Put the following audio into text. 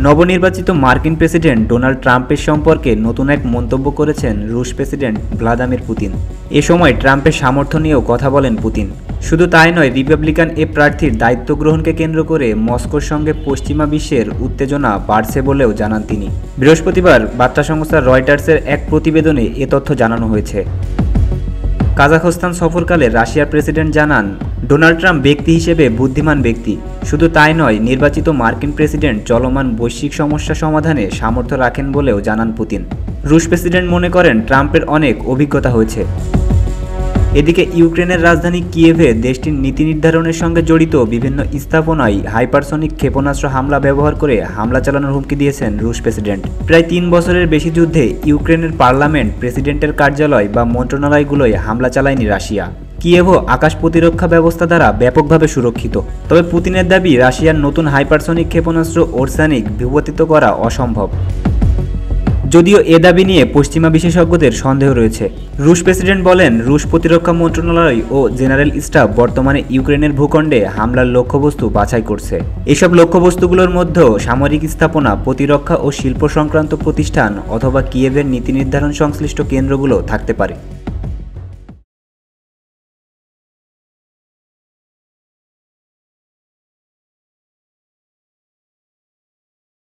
নবনির্বাচিত মার্কিন president Donald ট্রাম্পের সম্পর্কে নতুন এক মন্তব্য করেছেন রুশ প্রেসিডেন্ট ভ্লাদিমির পুতিন। এ সময় ট্রাম্পের সামর্থ্য নিয়েও কথা বলেন পুতিন। শুধু তাই নয়, রিপাবলিকান এ প্রার্থীর দায়িত্ব গ্রহণকে কেন্দ্র করে মস্কোর সঙ্গে পশ্চিমা বিশ্বের উত্তেজনা বাড়ছে বলেও জানান তিনি। বৃহস্পতিবার বার্তা সংস্থা রয়টার্সের এক প্রতিবেদনে এ তথ্য জানানো হয়েছে। কাজাখস্তান সফরকালে রাশিয়ার প্রেসিডেন্ট জানান, ডোনাল্ড ট্রাম্প ব্যক্তি হিসেবে বুদ্ধিমান ব্যক্তি। শুধু তাই নয়, নির্বাচিত মার্কিন প্রেসিডেন্ট চলমান বৈশ্বিক সমস্যা সমাধানে সামর্থ্য রাখেন বলেও জানান পুতিন। রুশ প্রেসিডেন্ট মনে করেন ট্রাম্পের অনেক অভিজ্ঞতা হয়েছে। এদিকে ইউক্রেনের রাজধানী কিয়েভে দেশটির নীতি নির্ধারণের সঙ্গে জড়িত বিভিন্ন স্থাপনায় হাইপারসনিক ক্ষেপণাস্ত্র হামলা ব্যবহার করে হামলা চালানোর হুমকি দিয়েছেন রুশ প্রেসিডেন্ট। প্রায় 3 বছরের বেশি যুদ্ধে ইউক্রেনের পার্লামেন্ট, প্রেসিডেন্টের কার্যালয় বা মন্ত্রণালয়গুলোয় হামলা চালায়নি রাশিয়া। কিয়েভও আকাশ প্রতিরক্ষা ব্যবস্থা দ্বারা ব্যাপকভাবে সুরক্ষিত। তবে পুতিনের দাবি, রাশিয়ার নতুন হাইপারসনিক ক্ষেপণাস্ত্র ওরসানিক ভূপাতিত করা অসম্ভব। যদিও এ দাবি নিয়ে পশ্চিমা বিশেষজ্ঞদের সন্দেহ রয়েছে। রুশ প্রেসিডেন্ট বলেন, রুশ প্রতিরক্ষা মন্ত্রণালয় ও জেনারেল স্টাফ বর্তমানে ইউক্রেনের ভূখণ্ডে হামলার লক্ষ্যবস্তু বাছাই করছে। এসব লক্ষ্যবস্তুগুলোর মধ্যে সামরিক স্থাপনা, প্রতিরক্ষা ও শিল্প সংক্রান্ত প্রতিষ্ঠান অথবা কিয়েভের নীতি নির্ধারণ সংশ্লিষ্ট কেন্দ্রগুলো থাকতে পারে।